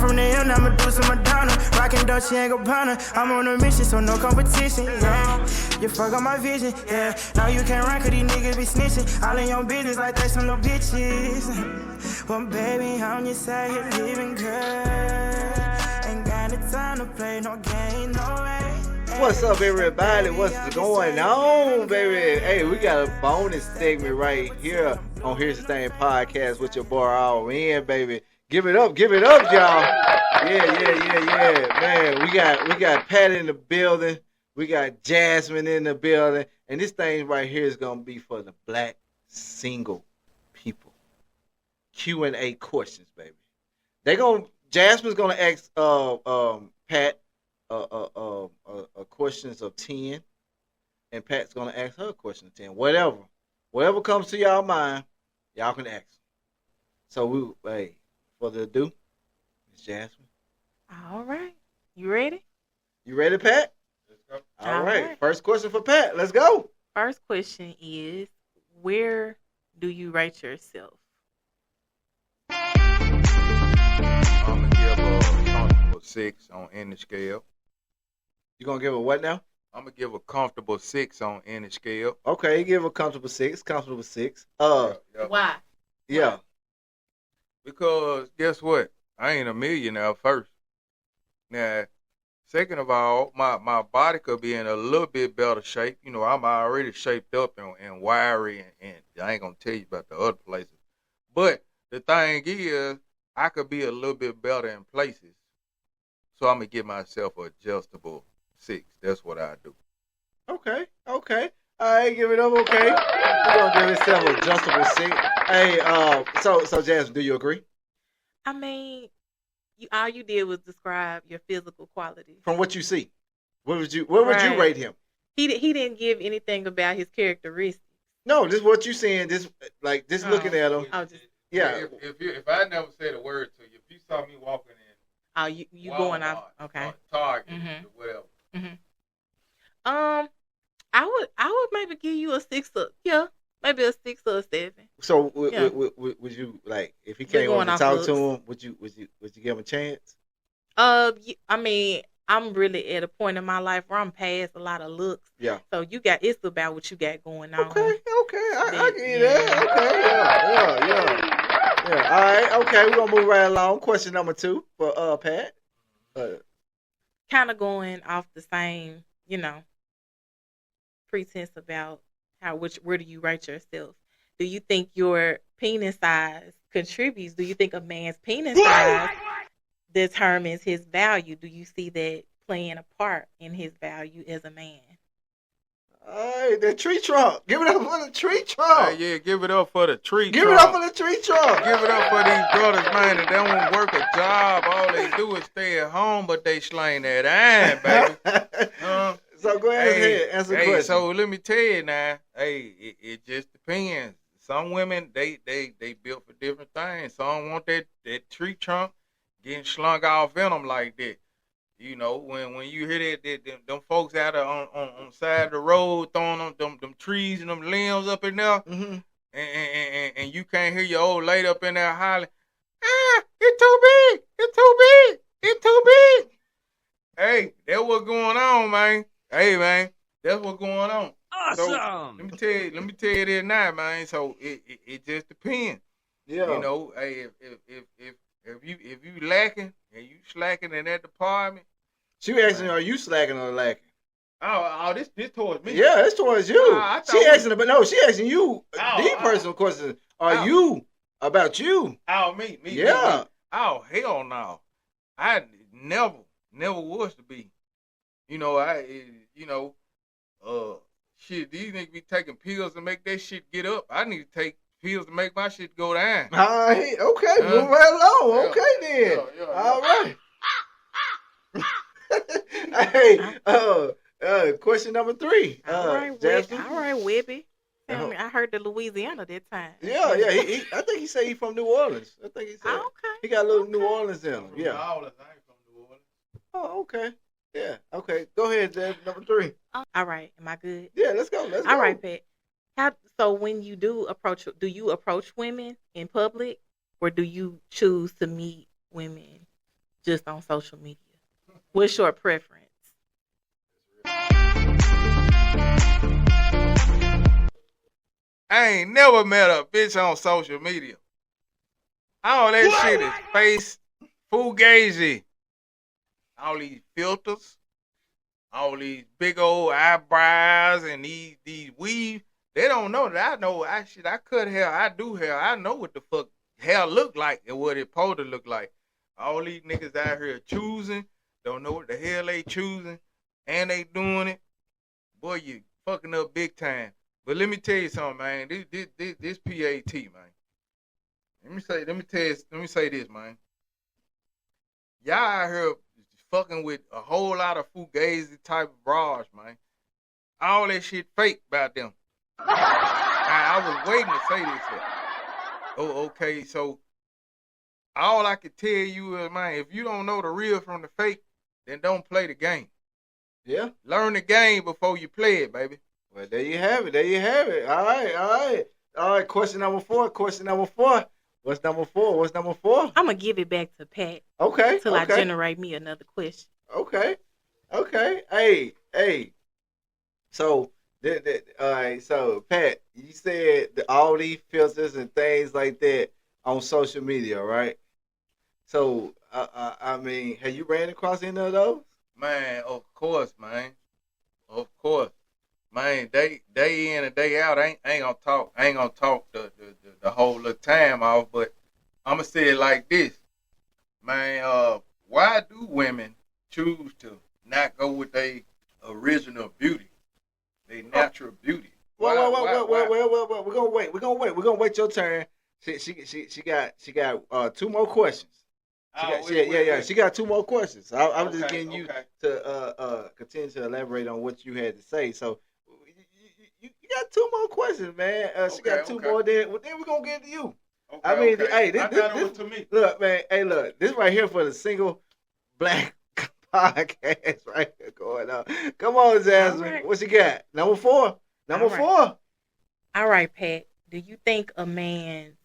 from the end, I'ma do some Madonna. Rockin' Dolce and Gabbana. I'm on a mission, so no competition, yeah. You fuck on my vision, yeah. Now you can't run, cause these niggas be snitching. All in your business like they some little bitches. Well, baby, on your side, you're living good. Ain't got the time to play no game, no way. What's up, everybody? What's going on, baby? Hey, we got a bonus segment right here on Here's the Thing podcast with your boy All In, baby. Give it up, y'all. Yeah. Man, we got Pat in the building. We got Jasmin in the building. And this thing right here is gonna be for the black single people. Q&A questions, baby. Jasmin's gonna ask Pat questions of 10, and Pat's gonna ask her a question of 10. Whatever comes to y'all mind, y'all can ask. So further ado, Miss Jasmin. All right, you ready? You ready, Pat? Let's go. All right. First question for Pat. Let's go. First question is, where do you rate yourself? I'm gonna give a comfortable 6 on any scale. You gonna give a what now? I'm gonna give a comfortable 6 on any scale. Okay, you give a comfortable 6. Comfortable 6. Yeah. Why? Yeah. Because guess what? I ain't a millionaire first. Now, second of all, my body could be in a little bit better shape. You know, I'm already shaped up and wiry, and I ain't gonna tell you about the other places. But the thing is, I could be a little bit better in places. So I'm gonna give myself an adjustable 6. That's what I do. Okay. All right, give it up. Okay. We're gonna give yourself an adjustable 6. Hey, so Jasmin, do you agree? I mean, all you did was describe your physical qualities. From what you see, what would you rate him? He didn't give anything about his characteristics. No, this is what you saying. Just looking at him. Yeah. If I never said a word to you, if you saw me walking in, you going off? Okay. Target, Mhm. whatever. Mhm. I would maybe give you a 6 maybe a 6 or a 7. So would you, like, if he came over to talk to him, would you give him a chance? I mean, I'm really at a point in my life where I'm past a lot of looks. Yeah. So it's about what you got going on. Okay. I get that. Okay. Yeah. All right. Okay. We're gonna move right along. Question number 2 for Pat. Kind of going off the same, pretense about where do you rate yourself? Do you think your penis size contributes? Do you think a man's penis size determines his value? Do you see that playing a part in his value as a man? Hey, the tree trunk. Give it up for the tree trunk. Yeah, give it up for the tree trunk. Give it up for the tree trunk. Give it up for these brothers, man, that don't work a job. All they do is stay at home, but they slang that iron, baby. So go ahead, answer the question. So let me tell you now, it just depends. Some women, they built for different things. Some want that tree trunk getting slung off in them like that. You know, when you hear that them folks out on the side of the road throwing them trees and them limbs up in there, mm-hmm. and you can't hear your old lady up in there hollering, it's too big, it's too big, it's too big. Hey, that's what's going on, man. Hey, man, that's what's going on. Awesome. So, let me tell you this now, man. So it just depends. Yeah. You know, hey, if you lacking and you slacking in that department. She asking, are you slacking or lacking? Oh, this towards me. Yeah, it's towards you. She asking you the personal question. Are you about you? Oh, me. Yeah. Me. Oh, hell no. I never was to be. You know, shit, these niggas be taking pills to make that shit get up. I need to take pills to make my shit go down. All right, okay, move right along. Yeah. Okay then. Yeah. All right. Hey, question number 3. All right, Webby. Tell me, I heard the Louisiana that time. Yeah. He I think he said he from New Orleans. I think he said. Oh, okay. He got a little New Orleans in him. Yeah. I ain't from New Orleans. Oh, okay. Yeah. Okay. Go ahead, Deb. Number 3. All right. Am I good? Yeah. Let's go. All right, Pat. So when you do you approach women in public, or do you choose to meet women just on social media? What's your preference? I ain't never met a bitch on social media. All that shit is face fugazi. All these filters, all these big old eyebrows, and these weaves. They don't know that I know. I cut hair. I do hair. I know what the fuck hair look like and what it supposed to look like. All these niggas out here choosing, don't know what the hell they choosing, and they doing it. Boy, you fucking up big time. But let me tell you something, man. This PAT, man. Let me say this, man. Y'all out here fucking with a whole lot of fugazi type of bras, man. All that shit fake about them. I was waiting to say this here. Oh, okay, so all I can tell you is, man, if you don't know the real from the fake, then don't play the game. Yeah. Learn the game before you play it, baby. Well, there you have it. All right. Question number four. What's number four? I'm going to give it back to Pat. Okay. Till I generate me another question. Okay. Hey. So, all right. So, Pat, you said all these filters and things like that on social media, right? So, I mean, have you ran across any of those? Man, of course, man. Of course. Man, day in and day out, I ain't gonna talk the whole little time off, but I'ma say it like this. Man, why do women choose to not go with their original beauty, their natural beauty? Well, we're gonna wait your turn. She got two more questions. She got two more questions. I'm just getting you to continue to elaborate on what you had to say. So you got two more questions, man. She got two more. Then we're gonna get to you. I mean, hey, this to me. Look, man. Hey, look, this right here for the single black podcast right here going on. Come on, Jasmin. Right. What you got? Number four. All right, Pat. Do you think a man's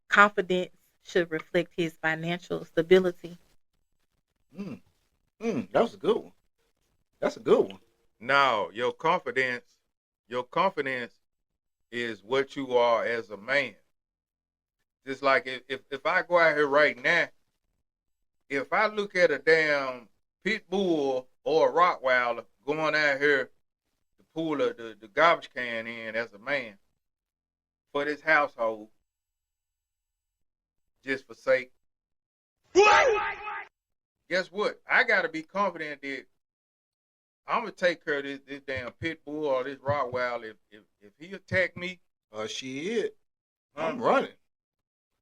confidence should reflect his financial stability? That was a good one. No, your confidence is what you are as a man. Just like if I go out here right now, if I look at a damn pit bull or a Rottweiler going out here to pull the garbage can in as a man for this household, just for sake, guess what? I got to be confident that I'm going to take care of this damn pit bull or this Rottweiler. If he attack me, shit, I'm running.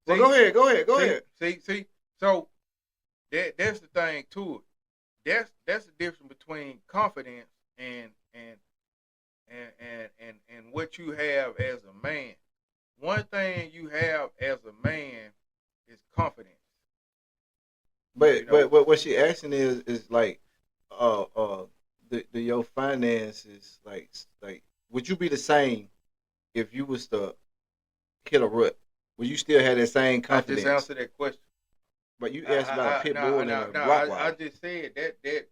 Well, go ahead. See. So that's the thing to it. That's the difference between confidence and what you have as a man. One thing you have as a man is confidence. But what she asking is like your finances like would you be the same if you was to hit a rut? Would you still have that same confidence? I just answered that question. But you asked about a pit bull and a Rottweiler. I just said that.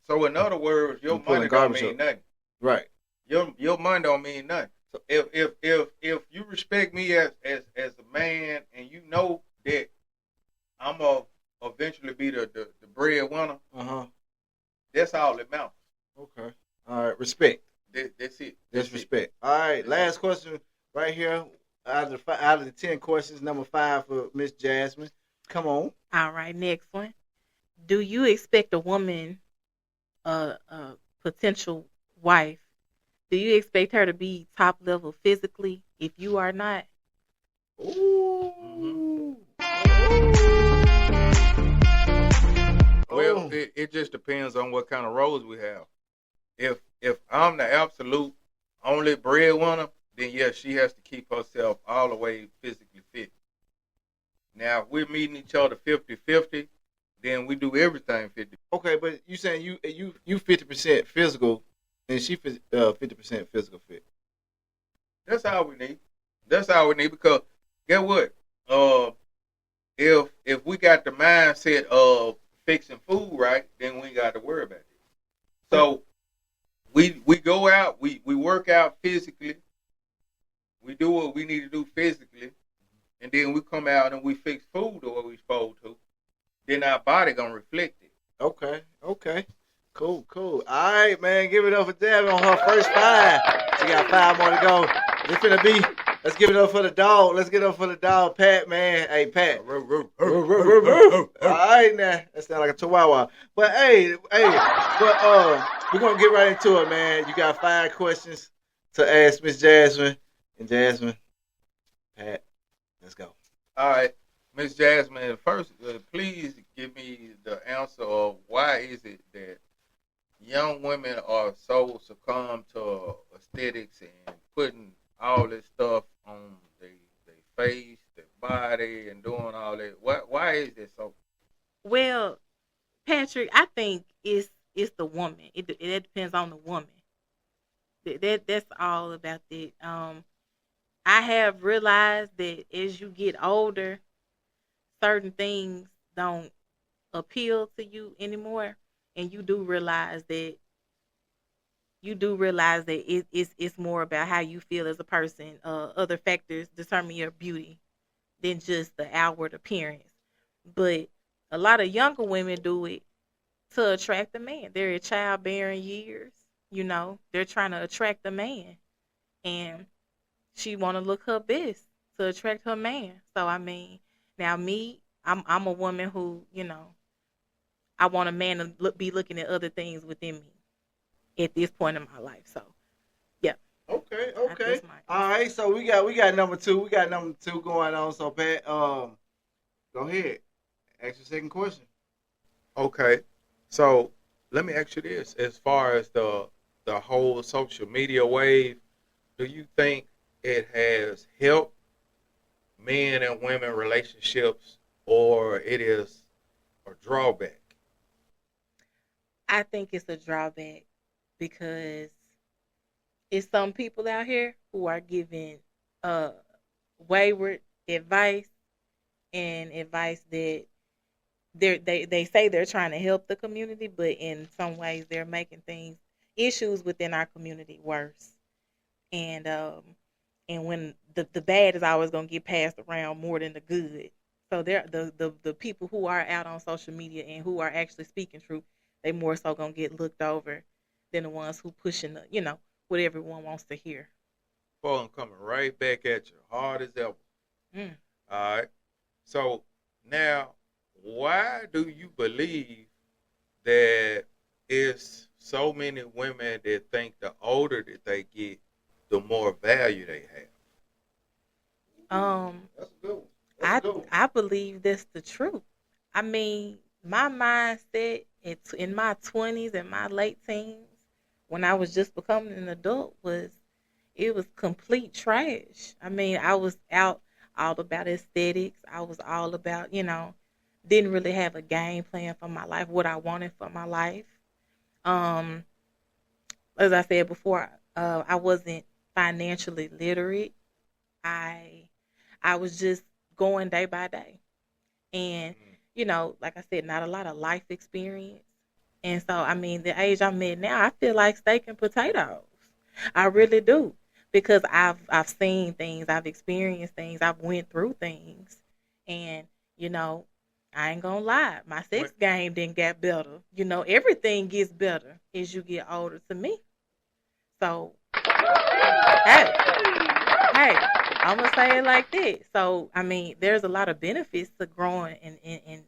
So in other words, your money don't mean nothing. Right. Your money don't mean nothing. So if you respect me as a man and you know that I'm gonna eventually be the breadwinner, that's all that matters. Okay. All right. Respect. That's it. That's respect. All right. Last question right here. Out of the 10 questions, number 5 for Miss Jasmin. Come on. All right, next one. Do you expect a woman, a potential wife, do you expect her to be top level physically if you are not? Ooh. Well, it just depends on what kind of roles we have. If I'm the absolute only breadwinner, then yes, she has to keep herself all the way physically fit. Now, if we're meeting each other 50-50, then we do everything 50. Okay, but you saying you 50% physical and she 50% physical fit. That's all we need. Because get what? If we got the mindset of fixing food right, then we ain't got to worry about it. So we go out, we work out physically, we do what we need to do physically, and then we come out and we fix food the way we supposed to. Then our body gonna reflect it. Okay. Cool. All right, man. Give it up for Jasmin on her first 5. She got 5 more to go. It's finna be. Let's give it up for the dog. Let's get up for the dog, Pat, man. Hey, Pat. All right, now. That sounds like a chihuahua. But, we're going to get right into it, man. You got 5 questions to ask Miss Jasmin. And Jasmin, Pat, let's go. All right, Miss Jasmin, first, please give me the answer of why is it that young women are so succumb to aesthetics and putting all this stuff on their face, their body, and doing all that. Why is that so? Well, Patrick, I think it's the woman. It depends on the woman. That's all about it. I have realized that as you get older, certain things don't appeal to you anymore, and you do realize that it's more about how you feel as a person. Other factors determine your beauty than just the outward appearance. But a lot of younger women do it to attract a man. They're in childbearing years, they're trying to attract a man, and she want to look her best to attract her man. So I mean, now me, I'm a woman who, I want a man to be looking at other things within me at this point in my life. So, yeah. Okay. All right. So we got number 2. We got number 2 going on. So Pat, go ahead. Ask your second question. Okay. So let me ask you this: as far as the whole social media wave, do you think it has helped men and women relationships, or it is a drawback? I think it's a drawback because it's some people out here who are giving wayward advice and advice that they say they're trying to help the community, but in some ways they're making issues within our community worse. And when the bad is always going to get passed around more than the good. So they're the people who are out on social media and who are actually speaking truth, they more so going to get looked over than the ones who pushing what everyone wants to hear. Well, I'm coming right back at you, hard as ever. All right. So now, why do you believe that it's so many women that think the older that they get, the more value they have? That's a good one. I believe that's the truth. I mean, my mindset in my 20s and my late teens, when I was just becoming an adult, was complete trash. I mean, I was out all about aesthetics. I was all about, didn't really have a game plan for my life, what I wanted for my life. As I said before, I wasn't financially literate. I was just going day by day. And, like I said, not a lot of life experience. And so, I mean, the age I'm at now, I feel like steak and potatoes. I really do. Because I've seen things, I've experienced things, I've went through things. And, I ain't gonna lie, my sex game didn't get better. Everything gets better as you get older to me. So, hey, I'm gonna say it like that. So, I mean, there's a lot of benefits to growing and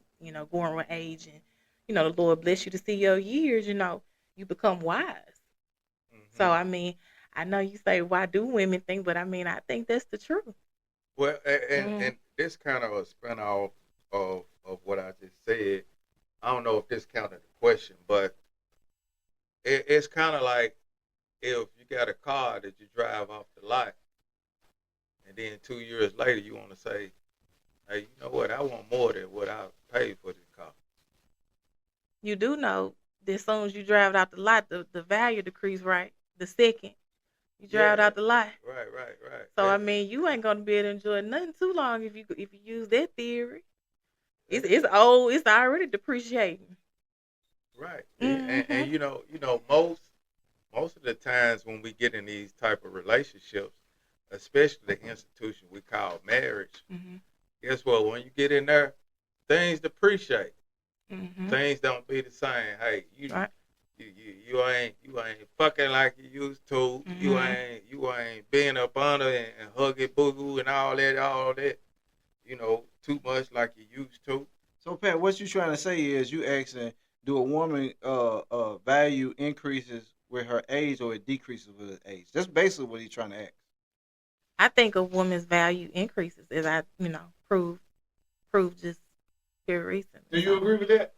going with age, and the Lord bless you to see your years. You become wise. Mm-hmm. So, I mean, I know you say, why do women think? But I mean, I think that's the truth. Well, and this kind of a spin off of what I just said. I don't know if this counted the question, but it's kind of like if you got a car that you drive off the lot, and then 2 years later you want to say, hey, you know what? I want more than what I paid for this car. You do know that as soon as you drive it out the lot, the value decreases, right? The second you drive it out the lot. Right. So, I mean, you ain't going to be able to enjoy nothing too long if you use that theory. It's old. It's already depreciating. Right. Mhm. And most of the times when we get in these type of relationships, especially the institution we call marriage, Mhm. guess what? When you get in there, things depreciate. Mhm. Things don't be the same. Hey, Right. you ain't fucking like you used to. Mhm. You ain't being up under and hugging boo and all that. Too much like you used to. So Pat, what you trying to say is you asking, do a woman value increases with her age or it decreases with her age? That's basically what he's trying to ask. I think a woman's value increases as I, prove just here recently. Do you agree with that?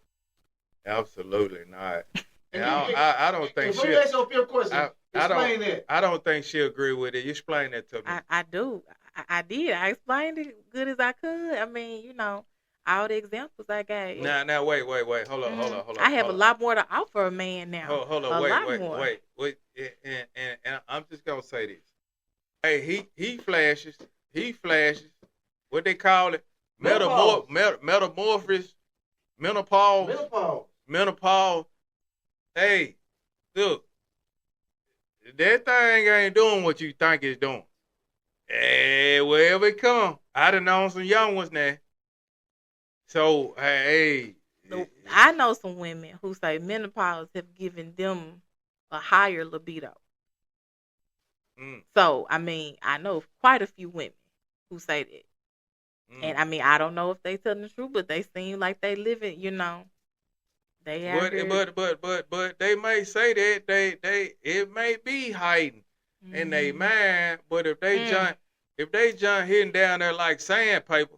Absolutely not. And And you- I don't think Let me she. ask you a few questions. I Explain don't. that. I don't think she agree with it. You explain that to me. I do. I did. I explained it good as I could. I mean, all the examples I gave. Now, wait. Hold on. I have hold a on. lot more to offer a man now. Hold on, a lot wait, more. wait. And I'm just gonna say this. Hey, he flashes. He flashes. What they call it? Metamorphosis. Menopause. Hey, look. That thing ain't doing what you think it's doing. Hey, wherever it come, I done known some young ones now. So, hey. I know some women who say menopause have given them a higher libido. So, I mean, I know quite a few women who say that. And I mean, I don't know if they telling the truth, but they seem like they live it, They have But they may say that it may be hiding in their mind, but if they jump hitting down there like sandpaper,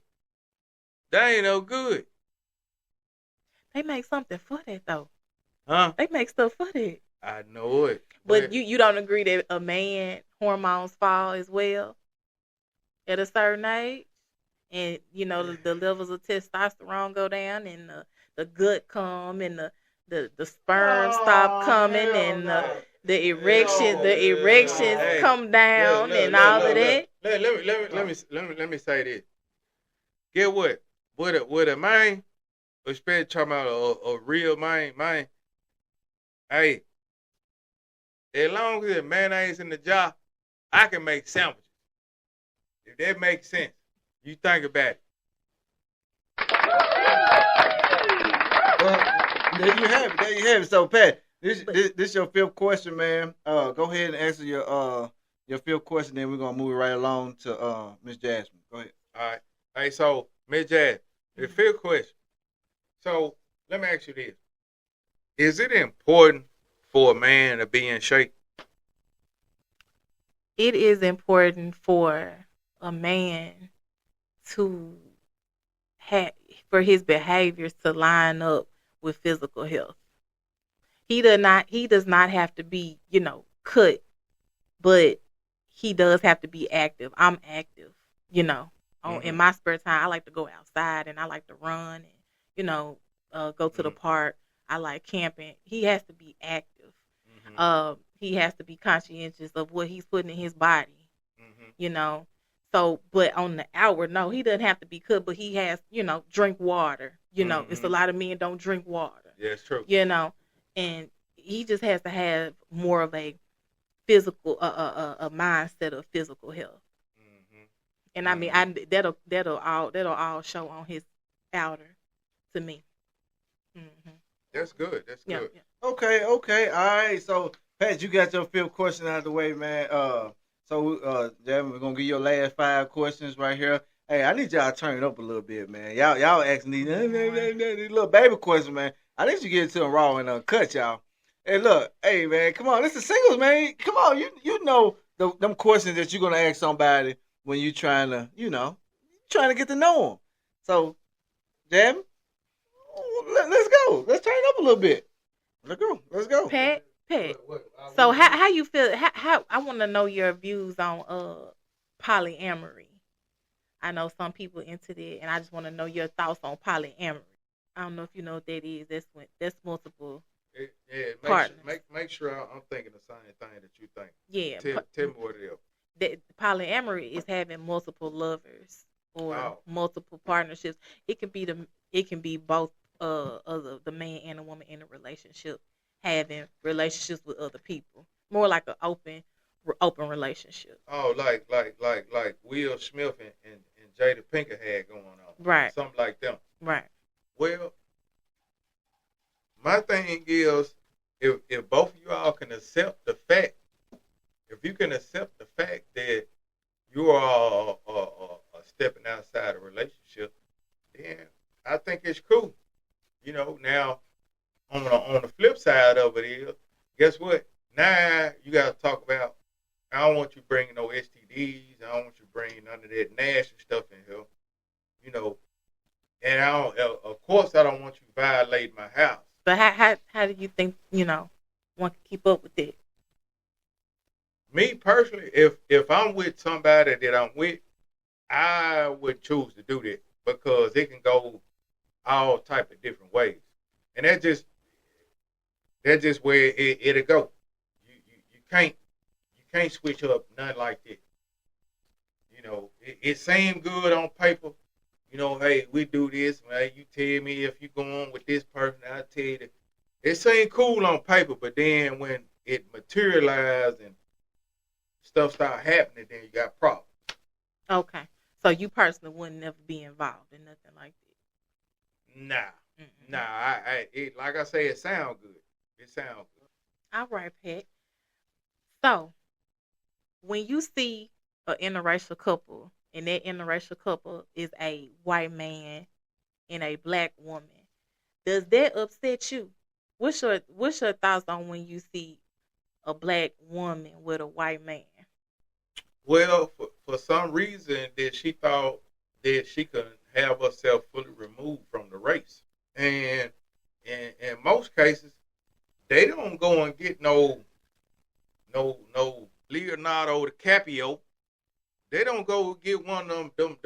they ain't no good. They make something for that though. Huh? They make stuff for that. I know it. But you don't agree that a man hormones fall as well at a certain age? And the levels of testosterone go down and the gut come and the sperm stop coming and the erections come down and all of that. Let me say this. Get what? With a man, especially talking about a real man. Hey, as long as the mayonnaise in the jar, I can make sandwiches. If that makes sense, you think about it. There you have it. So Pat, this your fifth question, man. Go ahead and answer your fifth question, then we're gonna move right along to Miss Jasmin. Go ahead. All right. Hey, so Miss Jasmin, the fifth question. So let me ask you this: is it important for a man to be in shape? It is important for a man to for his behaviors to line up with physical health. He does not have to be, cut, but he does have to be active. I'm active, in my spare time. I like to go outside and I like to run and, go to the park. I like camping. He has to be active. He has to be conscientious of what he's putting in his body, So, but on the outward, no, he doesn't have to be cut, but he has, drink water. It's a lot of men don't drink water. Yeah, it's true. And he just has to have more of a physical, a mindset of physical health. And I mean, that'll all show on his outer to me. That's good. Yeah. Okay. All right. So Pat, you got your fifth question out of the way, man. Jasmin, we're gonna give you your last 5 questions right here. Hey, I need y'all to turn it up a little bit, man. Y'all asking these little baby questions, man. I need you to get it to them raw and uncut, y'all. Hey, look, hey, man, come on, this is singles, man. Come on, you know them questions that you're gonna ask somebody when you trying to get to know them. So, Jasmin, let's go. Let's turn it up a little bit. Let's go. Pat. So how you feel? How I want to know your views on polyamory. I know some people into that, and I just want to know your thoughts on polyamory. I don't know if you know what that is. That's multiple. Make sure I'm thinking the same thing that you think. Yeah. Tell me what it is. That polyamory is having multiple lovers or Oh. multiple partnerships. It can be both of the man and a woman in a relationship having relationships with other people. More like an open relationship. Oh, like Will Smith and Jada Pinkett had going on. Right. Something like them. Right. Well, my thing is, if both of you all can accept the fact, if you can accept the fact that you are stepping outside a relationship, then I think it's cool. You know, now on the flip side of it is, guess what? Now you got to talk about. I don't want you bringing no STDs. I don't want you bringing none of that nasty stuff in here. You know, and of course, I don't want you violating my house. But how do you think one can keep up with it? Me personally, if I'm with somebody that I'm with, I would choose to do that because it can go all type of different ways, and that's just where it'll go. You can't switch up nothing like that. You know, it seemed good on paper. You know, hey, we do this. Hey, you tell me if you go on with this person, I tell you that. It seemed cool on paper, but then when it materialized and stuff start happening, then you got problems. Okay. So you personally wouldn't never be involved in nothing like that? Nah. Mm-mm. Nah, like I say, it sounds good. It sounds good. All right, Pat. So when you see an interracial couple and that interracial couple is a white man and a black woman, does that upset you? What's your thoughts on when you see a black woman with a white man? Well, for some reason that she thought that she could have herself fully removed from the race. And in most cases, they don't go and get no Leonardo DiCaprio. They don't go get one of them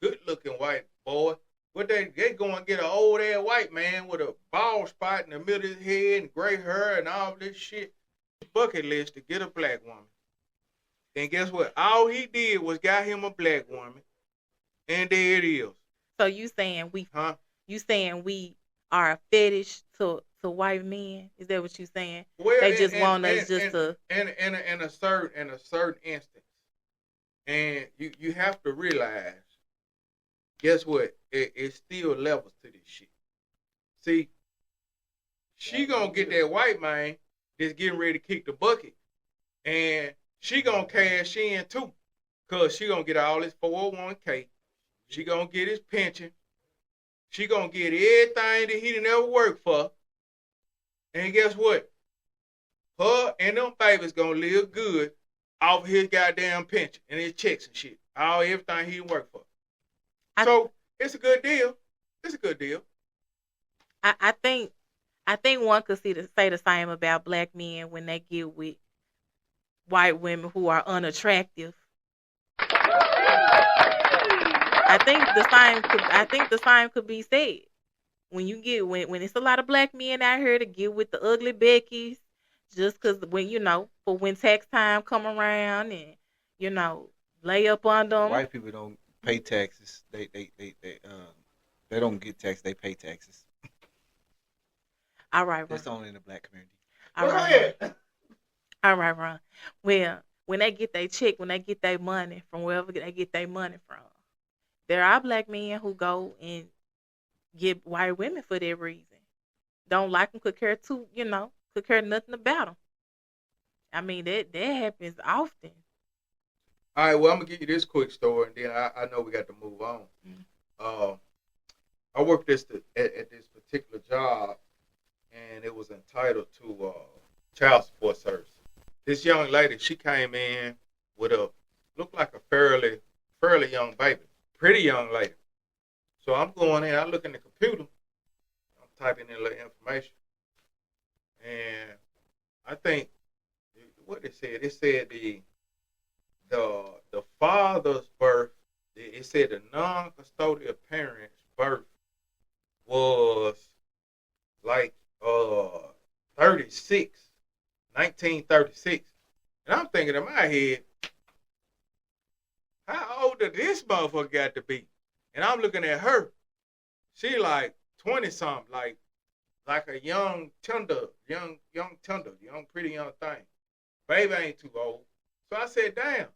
good looking white boys. But they go and get an old ass white man with a bald spot in the middle of his head and gray hair and all this shit. Bucket list to get a black woman. And guess what? All he did was got him a black woman. And there it is. So you saying we are a fetish to white men? Is that what you saying? Well, they just want us just to in a certain instance. And you have to realize, guess what? It still levels to this shit. See, she gonna get that white man that's getting ready to kick the bucket, and she gonna cash in too, cause she gonna get all his 401k. She gonna get his pension. She gonna get everything that he didn't ever work for. And guess what? Her and them babies gonna live good off his goddamn pension and his checks and shit. Everything he didn't work for. So it's a good deal. It's a good deal. I think one could say the same about black men when they get with white women who are unattractive. I think the same could be said. When it's a lot of black men out here to get with the ugly Beckys, just because when tax time come around and lay up on them. White people don't pay taxes. They don't get taxes. They pay taxes. All right, Ron. That's only in the black community. All right, Ron. Well, when they get their check, when they get their money from wherever they get their money from, there are black men who go and get white women for that reason. Don't like them, could care nothing about them. I mean, that happens often. All right, well, I'm going to give you this quick story, and then I know we got to move on. Mm-hmm. I worked at this particular job, and it was entitled to child support service. This young lady, she came in with looked like a fairly young baby, pretty young lady. So I'm going in, I look in the computer, I'm typing in a little information, and I think, what it said the father's birth, it said the non-custodial parent's birth was like 1936. And I'm thinking in my head, how old does this motherfucker got to be? And I'm looking at her. She like 20-something, like a young tender, pretty young thing. Baby ain't too old. So I said, damn,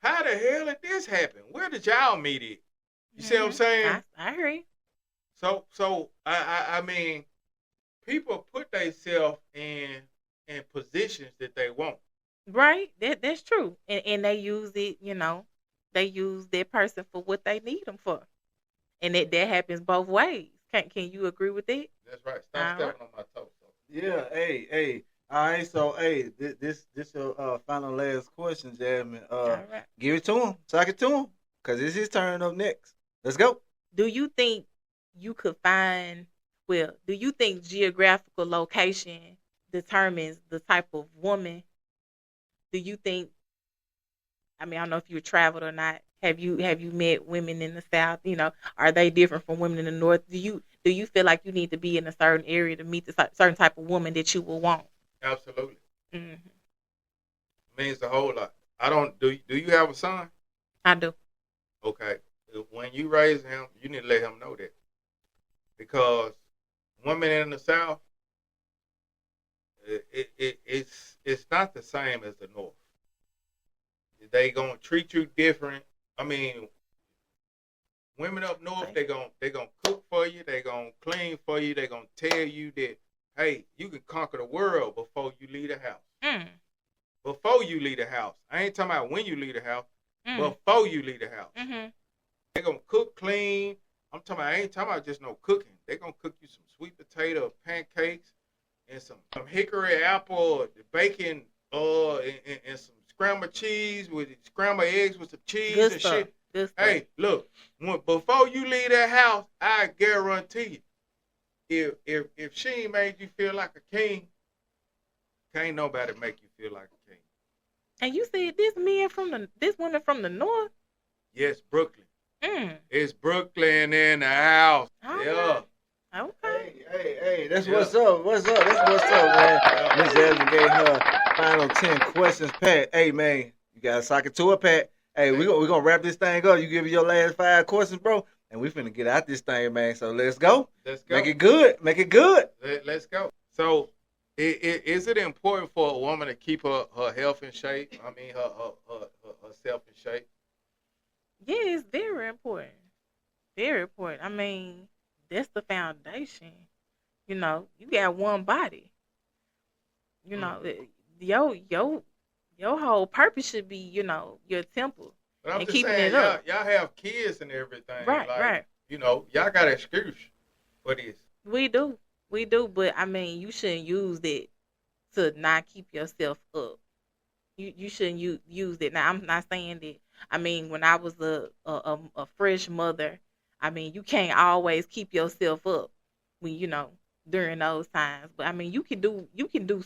how the hell did this happen? Where did y'all meet it? You see what I'm saying? I agree. So I mean, people put themselves in positions that they want. Right. That's true. And they use it, they use that person for what they need them for. And that happens both ways. Can you agree with that? That's right. Stop stepping on my toes. Yeah, hey. All right, so hey, this your final last question, Jasmine. All right. Give it to him. Talk it to him. Cause it's his turn up next. Let's go. Do you think you could find do you think geographical location determines the type of woman? Do you think I don't know if you traveled or not. Have you met women in the South? Are they different from women in the North? Do you feel like you need to be in a certain area to meet the certain type of woman that you will want? Absolutely. Mm-hmm. Means a whole lot. I don't. Do you have a son? I do. Okay. When you raise him, you need to let him know that, because women in the South, it's not the same as the North. They gonna treat you different. I mean, women up north, they gonna cook for you. They gonna clean for you. They gonna tell you that, hey, you can conquer the world before you leave the house. Mm. Before you leave the house. I ain't talking about when you leave the house. Mm. Before you leave the house. Mm-hmm. They gonna cook clean. I ain't talking about just no cooking. They gonna cook you some sweet potato pancakes and some hickory apple, bacon, and some scrambled cheese with scrambled eggs with some cheese Good and stuff. shit. Good stuff. Hey, look, before you leave that house, I guarantee you, if she ain't made you feel like a king, can't nobody make you feel like a king. And you said this woman from the North? Yes, Brooklyn. Mm. It's Brooklyn in the house. All Yeah. right. Okay. Hey, that's what's up. That's what's up, man. Miss Jasmine gave her final 10 questions, Pat. Hey, man, you got to sock it to her, Pat. Hey, we're gonna wrap this thing up. You give me your last 5 questions, bro, and we finna get out this thing, man. So let's go. Let's go. Make it good. Let's go. So, is it important for a woman to keep her health in shape? I mean, herself in shape? Yeah, it's very important. Very important. I mean, that's the foundation. You got one body. Your whole purpose should be, your temple. But I'm and just keeping saying, it up. y'all have kids and everything. Right. Y'all got an excuse for this. We do, but you shouldn't use it to not keep yourself up. You shouldn't use it. Now, I'm not saying that. When I was a fresh mother, you can't always keep yourself up when during those times. But you can do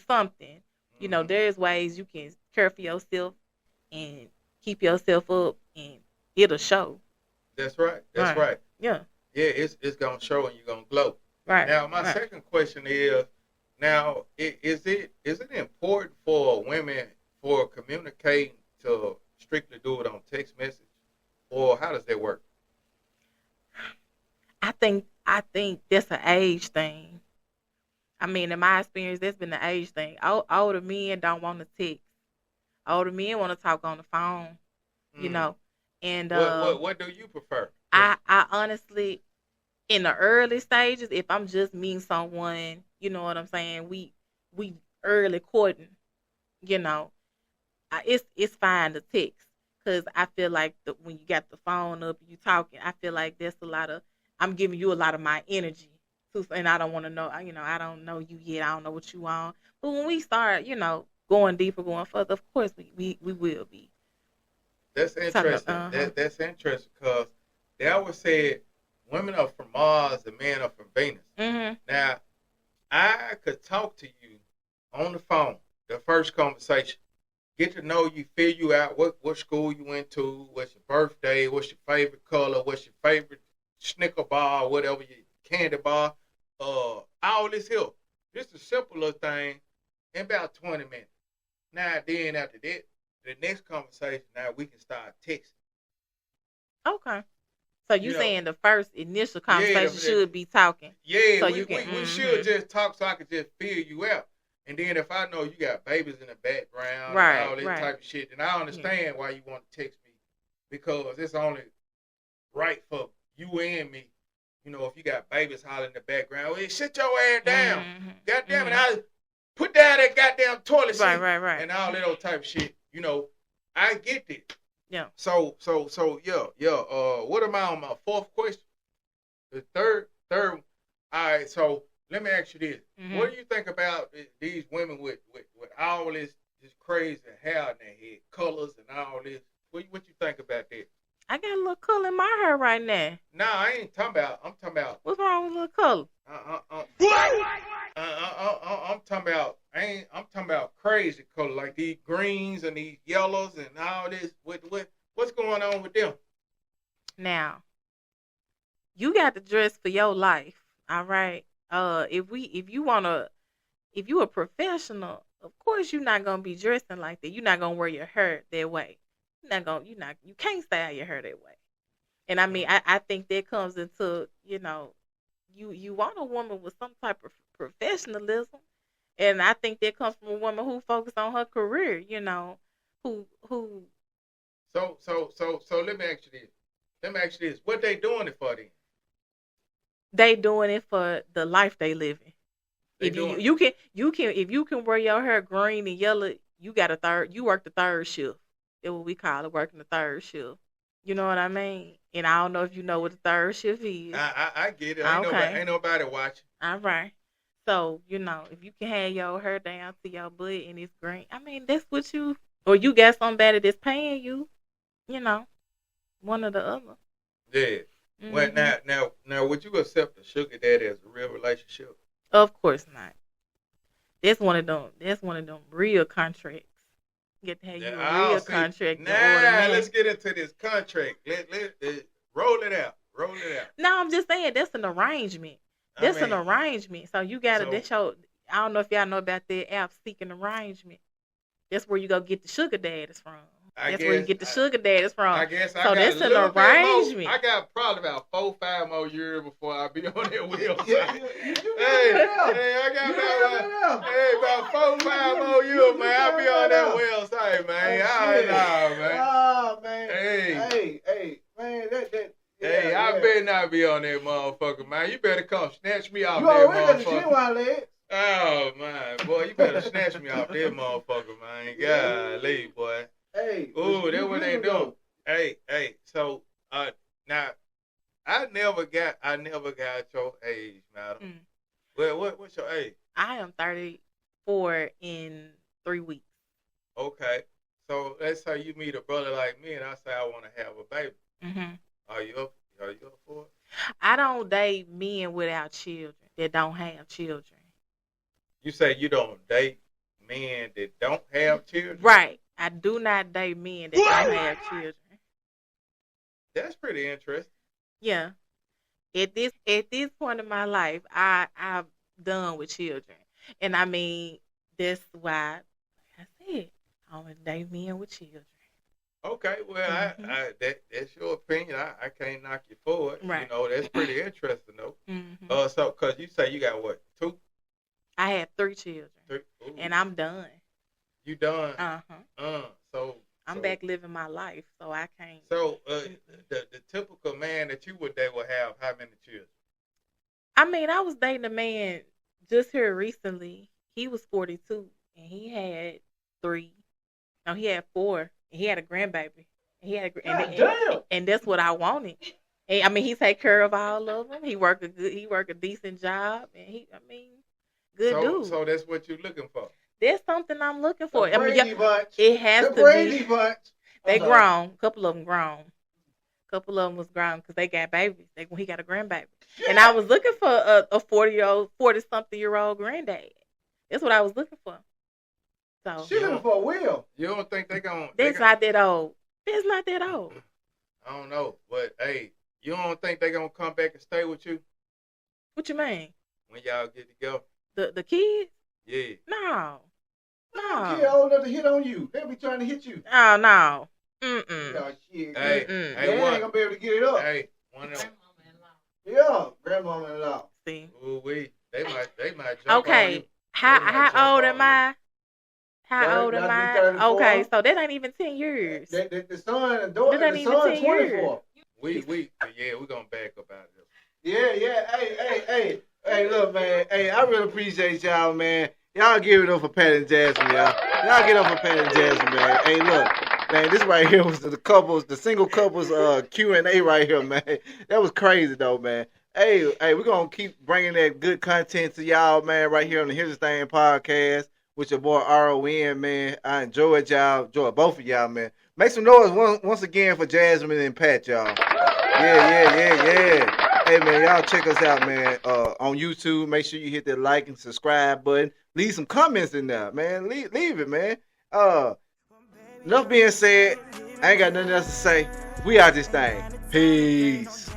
something. Mm-hmm. There's ways you can care for yourself and keep yourself up, and it'll show. That's right. Right. Yeah. Yeah, it's gonna show and you're gonna glow. Right. Now, my second question is: now, is it important for women for communicating to strictly do it on text message, or how does that work? I think that's an age thing. In my experience, that's been the age thing. Older men don't want to text. Older men want to talk on the phone. And what do you prefer? I honestly, in the early stages, if I'm just meeting someone, you know what I'm saying, we early courting, it's fine to text, because I feel like when you got the phone up, you talking, I feel like that's I'm giving you a lot of my energy, and I don't want to know, I don't know you yet, I don't know what you want. But when we start, going deeper, going further, of course we will be. That's interesting. That's interesting, because they always said women are from Mars and men are from Venus. Mm-hmm. Now, I could talk to you on the phone, the first conversation, get to know you, fill you out, what school you went to, what's your birthday, what's your favorite color, what's your favorite Snicker bar, whatever your candy bar, all this here. Just a simple little thing in about 20 minutes. Now, then after that, the next conversation, now we can start texting. Okay. So you Yeah. saying the first initial conversation the- should be talking. Yeah, So we, you can- we should just talk so I can just feel you out. And then if I know you got babies in the background Right, and all this right. type of shit, then I understand why you want to text me because it's only right for you and me. You know, if you got babies hollering in the background, hey, sit your ass down. God damn it, I put down that goddamn toilet seat Right. and all that old type of shit. You know, I get this. Yeah. So, yeah. What am I on my fourth question? The third. All right. So let me ask you this: What do you think about these women with all this crazy hair in their head, colors, and all this? What you think about that? I got a little color in my hair right now. Nah, I ain't talking about. I'm talking about. What's wrong with a little color? I'm talking about. I'm talking about crazy color like these greens and these yellows and all this. What's going on with them? Now, you got to dress for your life, all right? If you a professional, of course you're not gonna be dressing like that. You're not gonna wear your hair that way. You can't style your hair that way. And I mean, I think that comes into, you want a woman with some type of professionalism, and I think that comes from a woman who focuses on her career, who. So let me ask you this. What they doing it for then? They doing it for the life they living. They If doing if you can wear your hair green and yellow, you work the third shift. That's what we call it, working the third shift. You know what I mean? And I don't know if you know what the third shift is. I get it. Okay. Ain't nobody watching. All right. So, if you can have your hair down to your butt and it's green, I mean, that's what or you got somebody that's paying you, one or the other. Yeah. Mm-hmm. Well, now, would you accept a sugar daddy as a real relationship? Of course not. That's one of them real contracts. Get to have you a real contract. Let's get into this contract. Let roll it out. No, I'm just saying that's an arrangement. An arrangement. So you gotta. I don't know if y'all know about that app, Seeking Arrangement. That's where you go get the sugar daddies from. Where you get the sugar daddies from. I guess so that's an arrangement. I got probably about 4-5 more years before I be on that wheel. I got about 4-5 more years, man. I'll be on that wheel side, man. Oh, man. Hey, man, Hey, I better not be on that motherfucker, man. You better come snatch me off you that already got the motherfucker. legs. Oh, man, boy, you better snatch me off that motherfucker, man. Golly, boy. Hey. Ooh, that's what they do. Hey, so now I never got your age, madam. Well, what's your age? I am 34 in 3 weeks. Okay, so let's say you meet a brother like me, and I say I want to have a baby. Mm-hmm. Are you up for it? I don't date men without children that don't have children. You say you don't date men that don't have children? Right. I do not date men that don't have children. That's pretty interesting. Yeah. At this point in my life, I'm done with children. And I mean, that's why, like I said, I only date men with children. Okay, well, that's your opinion. I can't knock you for it. Right. That's pretty interesting, though. Mm-hmm. So, because you say you got what, 2? I had 3 children. 3? And I'm done. You done? So I'm back living my life, so I can't. So the typical man that you would date would have how many children? I mean, I was dating a man just here recently. He was 42, and he had 3. No, he had 4, and he had a grandbaby. And that's what I wanted. And, I mean, he take care of all of them. He work a decent job, and good dude. So that's what you're looking for. There's something I'm looking for. The Brady bunch. It has the to Brady be. Bunch. They grown. A couple of them grown. A couple of them was grown because they got babies. When he got a grandbaby. Yeah. And I was looking for a 40-something-year-old granddad. That's what I was looking for. So she looking for a will. You don't think they gonna? That's not that old. That's not that old. I don't know, but hey, you don't think they gonna come back and stay with you? What you mean? When y'all get together? The kids? Yeah. No. Kid old enough to hit on you. They'll be trying to hit you. Oh no. Mm-mm. Yeah, shit. Hey, Mm-mm. They ain't gonna be able to get it up. Hey, one of them. Yeah, grandmama-in-law. See. Ooh, they might jump on you. Okay. They might How jump old on am I? How old am That'd be I? 34. Okay, so that ain't even 10 years. The son, the daughter, That ain't the even son 10 24. We gonna back up out of this. Yeah. Hey, look, man. Hey, I really appreciate y'all, man. Y'all give it up for Pat and Jasmine, y'all. Y'all get up for Pat and Jasmine, man. Hey, look, man, this right here was the single couples Q&A right here, man. That was crazy, though, man. Hey, we're going to keep bringing that good content to y'all, man, right here on the Here's the Thing podcast with your boy RON, man. I enjoyed y'all. Enjoyed both of y'all, man. Make some noise once again for Jasmine and Pat, y'all. Yeah. Hey, man, y'all check us out, man, on YouTube. Make sure you hit that like and subscribe button. Leave some comments in there, man. Leave it, man. Enough being said, I ain't got nothing else to say. We out this thing. Peace.